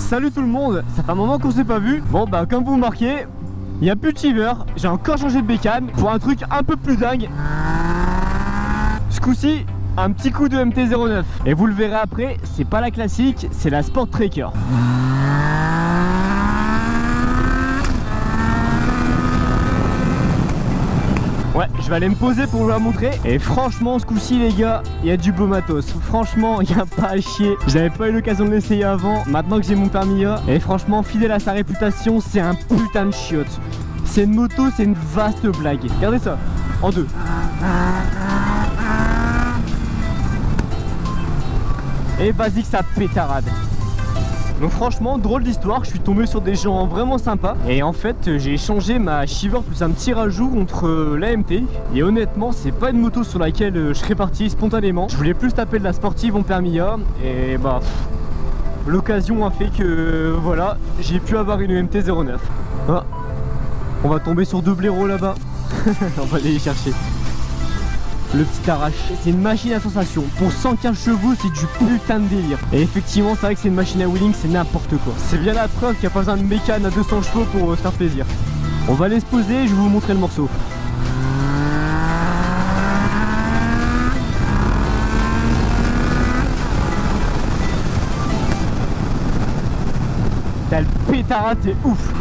Salut tout le monde, ça fait un moment qu'on s'est pas vu. Bon bah comme vous remarquez, il n'y a plus de shiver. J'ai encore changé de bécane pour un truc un peu plus dingue. Ce coup-ci, un petit coup de MT-09. Et vous le verrez après, c'est pas la classique, c'est la Sport Tracker. Ouais, je vais aller me poser pour vous la montrer. Et franchement, ce coup-ci, les gars, il y a du beau matos. Franchement, il n'y a pas à chier. J'avais pas eu l'occasion de l'essayer avant. Maintenant que j'ai mon permis A. Et franchement, fidèle à sa réputation, c'est un putain de chiotte. C'est une moto, c'est une vaste blague. Regardez ça, en deux. Et vas-y que ça pétarade. Donc franchement, drôle d'histoire, je suis tombé sur des gens vraiment sympas. Et en fait, j'ai échangé ma Shiver plus un petit rajout contre l'AMT. Et honnêtement, c'est pas une moto sur laquelle je serais parti spontanément. Je voulais plus taper de la sportive en permis A. Et bah, l'occasion a fait que, voilà, j'ai pu avoir une MT-09. Ah, on va tomber sur deux blaireaux là-bas. On va aller les chercher. Le petit arrache, c'est une machine à sensation. Pour 115 chevaux, c'est du putain de délire. Et effectivement, c'est vrai que c'est une machine à wheeling, c'est n'importe quoi. C'est bien la preuve qu'il n'y a pas besoin de mécane à 200 chevaux pour se faire plaisir. On va aller se poser et je vais vous montrer le morceau. T'as le pétarade, c'est ouf.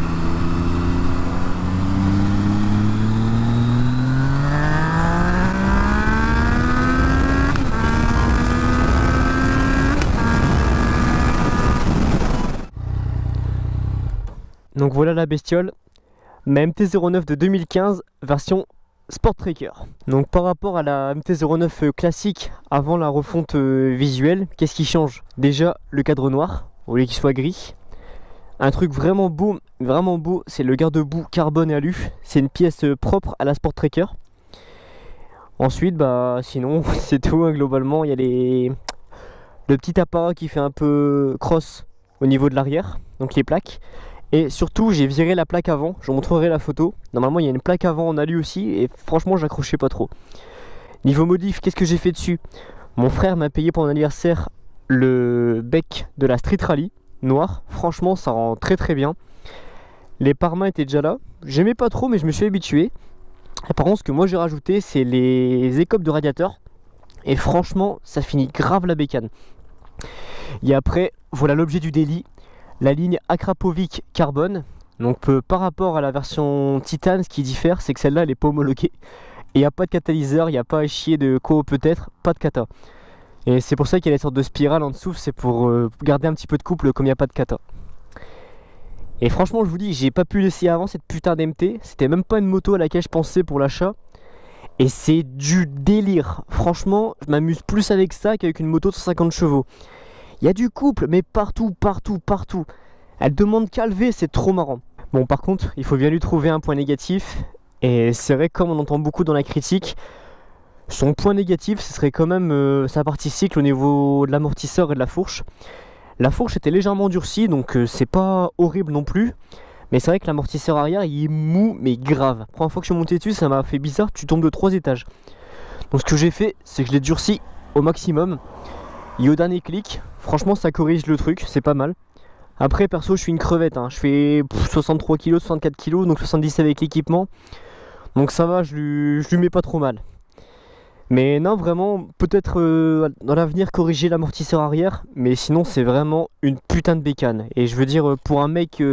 Donc voilà la bestiole, ma MT-09 de 2015 version Sport Tracker. Donc par rapport à la MT-09 classique avant la refonte visuelle, qu'est-ce qui change? Déjà le cadre noir au lieu qu'il soit gris. Un truc vraiment beau, c'est le garde-boue carbone et alu. C'est une pièce propre à la Sport Tracker. Ensuite bah sinon c'est tout hein, globalement. Il y a le petit appareil qui fait un peu cross au niveau de l'arrière, donc les plaques. Et surtout j'ai viré la plaque avant, je vous montrerai la photo. Normalement il y a une plaque avant en alu aussi et franchement j'accrochais pas trop. Niveau modif, qu'est-ce que j'ai fait dessus? Mon frère m'a payé pour mon anniversaire le bec de la Street Rally noir. Franchement ça rend très très bien. Les pare-mains étaient déjà là, j'aimais pas trop mais je me suis habitué. Et par contre ce que moi j'ai rajouté c'est les écopes de radiateur. Et franchement ça finit grave la bécane. Et après voilà l'objet du délit. La ligne Akrapovic carbone. Donc par rapport à la version titane, ce qui diffère c'est que celle-là elle est pas homologuée. Et il n'y a pas de catalyseur, il n'y a pas à chier de co peut-être, pas de kata. Et c'est pour ça qu'il y a des sortes de spirales en dessous, c'est pour garder un petit peu de couple comme il n'y a pas de kata. Et franchement je vous dis, j'ai pas pu l'essayer avant cette putain d'MT. C'était même pas une moto à laquelle je pensais pour l'achat. Et c'est du délire. Franchement je m'amuse plus avec ça qu'avec une moto de 150 chevaux. Il y a du couple, mais partout. Elle demande qu'à lever, c'est trop marrant. Bon, par contre, il faut bien lui trouver un point négatif. Et c'est vrai, comme on entend beaucoup dans la critique, son point négatif, ce serait quand même sa partie cycle au niveau de l'amortisseur et de la fourche. La fourche était légèrement durcie, donc c'est pas horrible non plus. Mais c'est vrai que l'amortisseur arrière, il est mou, mais grave. La première fois que je suis monté dessus, ça m'a fait bizarre, tu tombes de 3 étages. Donc ce que j'ai fait, c'est que je l'ai durci au maximum. Et au dernier clic, franchement ça corrige le truc, c'est pas mal. Après perso je suis une crevette, hein. Je fais 63 kg, 64 kg, donc 70 avec l'équipement. Donc ça va, je lui mets pas trop mal. Mais non vraiment, peut-être dans l'avenir corriger l'amortisseur arrière. Mais sinon c'est vraiment une putain de bécane. Et je veux dire pour un mec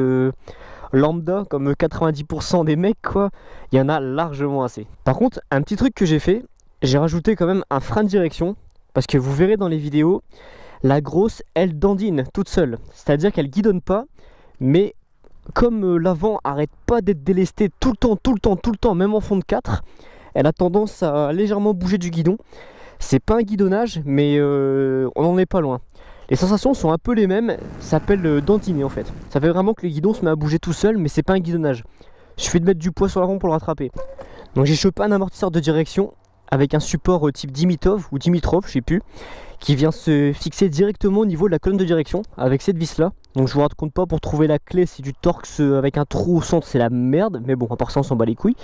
lambda, comme 90% des mecs quoi, il y en a largement assez. Par contre un petit truc que j'ai fait, j'ai rajouté quand même un frein de direction. Parce que vous verrez dans les vidéos, la grosse, elle dandine toute seule. C'est-à-dire qu'elle guidonne pas, mais comme l'avant arrête pas d'être délesté tout le temps, même en fond de 4, elle a tendance à légèrement bouger du guidon. C'est pas un guidonnage, mais on n'en est pas loin. Les sensations sont un peu les mêmes, ça s'appelle dandiner en fait. Ça fait vraiment que le guidon se met à bouger tout seul, mais c'est pas un guidonnage. Il suffit de mettre du poids sur l'avant pour le rattraper. Donc j'ai chopé un amortisseur de direction, avec un support type Dimitrov ou Dimitrov, je sais plus, qui vient se fixer directement au niveau de la colonne de direction avec cette vis là. Donc je vous raconte pas, pour trouver la clé, c'est du Torx avec un trou au centre, c'est la merde, mais bon à part ça on s'en bat les couilles.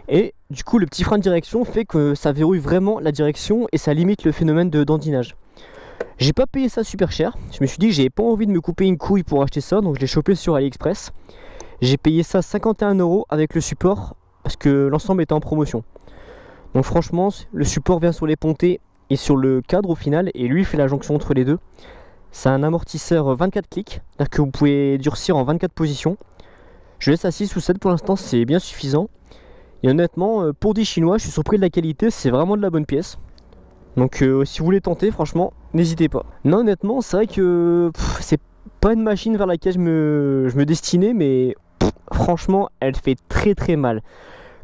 Et du coup le petit frein de direction fait que ça verrouille vraiment la direction et ça limite le phénomène de dandinage. J'ai pas payé ça super cher. Je me suis dit que j'avais pas envie de me couper une couille pour acheter ça, donc je l'ai chopé sur AliExpress. J'ai payé ça 51 € avec le support parce que l'ensemble était en promotion. Donc franchement, le support vient sur les pontées et sur le cadre au final, et lui fait la jonction entre les deux. C'est un amortisseur 24 clics, c'est-à-dire que vous pouvez durcir en 24 positions. Je laisse à 6 ou 7 pour l'instant, c'est bien suffisant. Et honnêtement, pour des chinois, je suis surpris de la qualité, c'est vraiment de la bonne pièce. Donc si vous voulez tenter, franchement, n'hésitez pas. Non, honnêtement, c'est vrai que c'est pas une machine vers laquelle je me destinais, mais franchement, elle fait très très mal.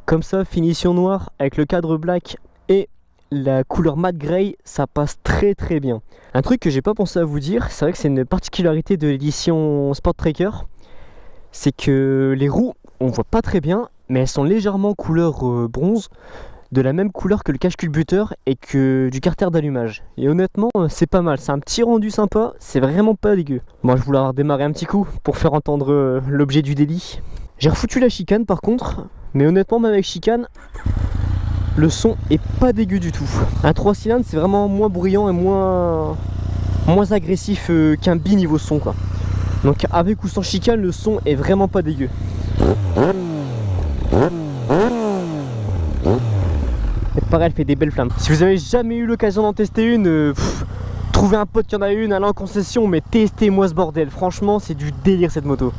Comme ça, finition noire avec le cadre black et la couleur mat grey, ça passe très très bien. Un truc que j'ai pas pensé à vous dire, c'est vrai que c'est une particularité de l'édition Sport Tracker, c'est que les roues, on voit pas très bien, mais elles sont légèrement couleur bronze, de la même couleur que le cache-culbuteur et que du carter d'allumage. Et honnêtement, c'est pas mal, c'est un petit rendu sympa, c'est vraiment pas dégueu. Moi, je voulais redémarrer un petit coup pour faire entendre l'objet du délit. J'ai refoutu la chicane par contre, mais honnêtement, même avec chicane, le son est pas dégueu du tout. Un 3 cylindres, c'est vraiment moins bruyant et moins agressif qu'un bi niveau son, quoi. Donc avec ou sans chicane, le son est vraiment pas dégueu. Et pareil, elle fait des belles flammes. Si vous avez jamais eu l'occasion d'en tester une, trouvez un pote qui en a une, allez en concession, mais testez-moi ce bordel. Franchement, c'est du délire cette moto.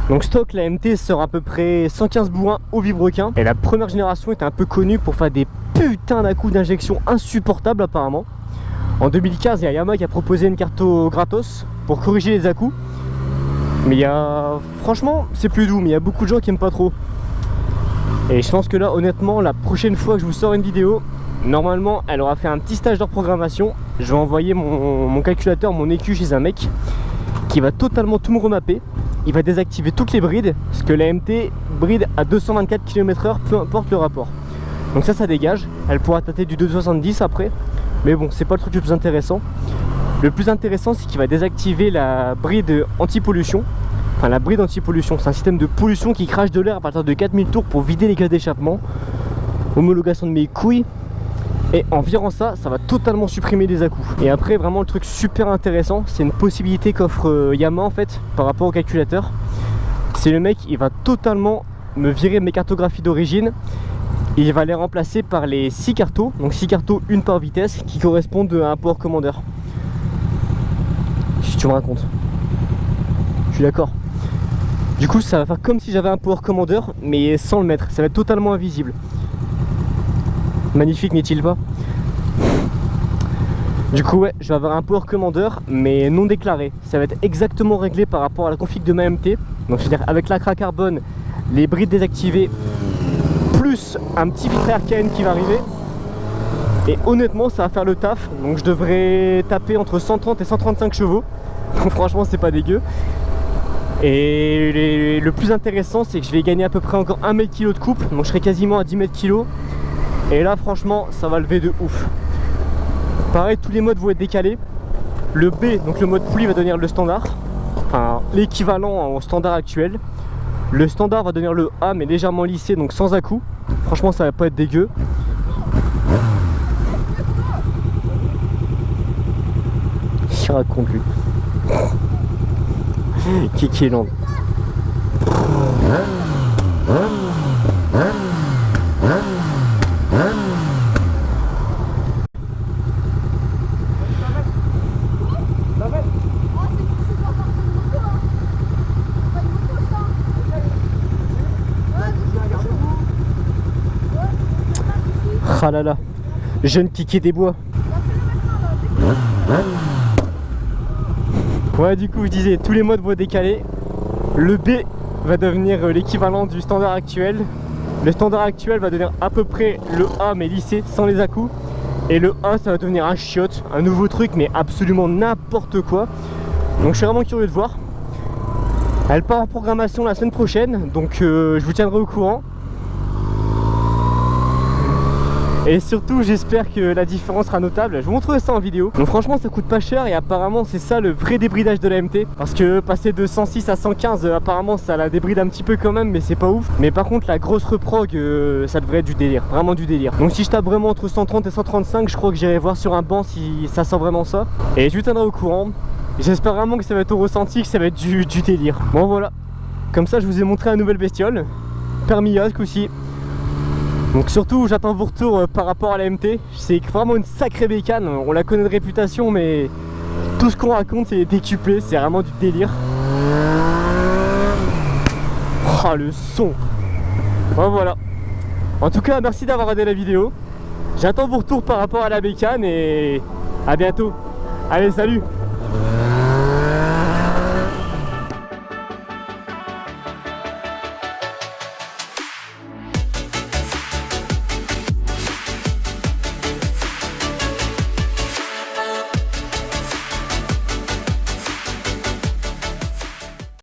Donc stock, la MT sort à peu près 115 bourrins au vilebrequin. Et la première génération était un peu connue pour faire des putains d'à-coups d'injection insupportables apparemment. En 2015, il y a Yamaha qui a proposé une carto gratos pour corriger les à-coups. Mais il y a... Franchement, c'est plus doux, mais il y a beaucoup de gens qui aiment pas trop. Et je pense que là, honnêtement, la prochaine fois que je vous sors une vidéo, normalement, elle aura fait un petit stage de reprogrammation. Je vais envoyer mon calculateur, mon écu chez un mec qui va totalement tout me remapper. Il va désactiver toutes les brides, parce que la MT bride à 224 km/h, peu importe le rapport. Donc ça dégage. Elle pourra tâter du 270 après. Mais bon, c'est pas le truc le plus intéressant. Le plus intéressant, c'est qu'il va désactiver la bride anti-pollution. Enfin, la bride anti-pollution, c'est un système de pollution qui crache de l'air à partir de 4000 tours pour vider les gaz d'échappement. Homologation de mes couilles. Et en virant ça, ça va totalement supprimer les à-coups. Et après, vraiment le truc super intéressant, c'est une possibilité qu'offre Yamaha en fait par rapport au calculateur. C'est le mec, il va totalement me virer mes cartographies d'origine. Il va les remplacer par les 6 cartos, donc 6 cartos, une par vitesse, qui correspondent à un Power Commander. Si tu me racontes. Je suis d'accord. Du coup, ça va faire comme si j'avais un Power Commander, mais sans le mettre. Ça va être totalement invisible. Magnifique, n'est-il pas? Du coup, ouais, je vais avoir un Power Commander, mais non déclaré. Ça va être exactement réglé par rapport à la config de ma MT. Donc, c'est-à-dire avec l'acra carbone, les brides désactivées, plus un petit filtre RKN qui va arriver. Et honnêtement, ça va faire le taf. Donc, je devrais taper entre 130 et 135 chevaux. Donc, franchement, c'est pas dégueu. Et le plus intéressant, c'est que je vais gagner à peu près encore 1 mètre kg de couple. Donc, je serai quasiment à 10 mètres kg. Et là franchement ça va lever de ouf. Pareil, tous les modes vont être décalés. Le B, donc le mode poulie, va devenir le standard, enfin l'équivalent au standard actuel. Le standard va devenir le A mais légèrement lissé, donc sans à-coups. Franchement ça va pas être dégueu. Il raconte lui. Kiki est lent. Ah là là, jeune Kiki des bois. Ouais, du coup je disais, tous les modes vont décaler. Le B va devenir l'équivalent du standard actuel. Le standard actuel va devenir à peu près le A mais lissé, sans les à-coups. Et le A ça va devenir un chiotte, un nouveau truc mais absolument n'importe quoi. Donc je suis vraiment curieux de voir. Elle part en programmation la semaine prochaine, donc je vous tiendrai au courant. Et surtout j'espère que la différence sera notable. Je vous montrerai ça en vidéo. Donc franchement ça coûte pas cher et apparemment c'est ça le vrai débridage de la MT. Parce que passer de 106 à 115 apparemment ça la débride un petit peu quand même, mais c'est pas ouf. Mais par contre la grosse reprog ça devrait être du délire, vraiment du délire. Donc si je tape vraiment entre 130 et 135, je crois que j'irai voir sur un banc si ça sent vraiment ça. Et je vous tiendrai au courant. J'espère vraiment que ça va être au ressenti, que ça va être du délire. Bon voilà, comme ça je vous ai montré la nouvelle bestiole. Permis A ce coup-ci. Donc surtout j'attends vos retours par rapport à la MT. C'est vraiment une sacrée bécane. On la connaît de réputation mais tout ce qu'on raconte c'est décuplé. C'est vraiment du délire. Oh le son. Bon voilà. En tout cas merci d'avoir regardé la vidéo. J'attends vos retours par rapport à la bécane et à bientôt. Allez salut.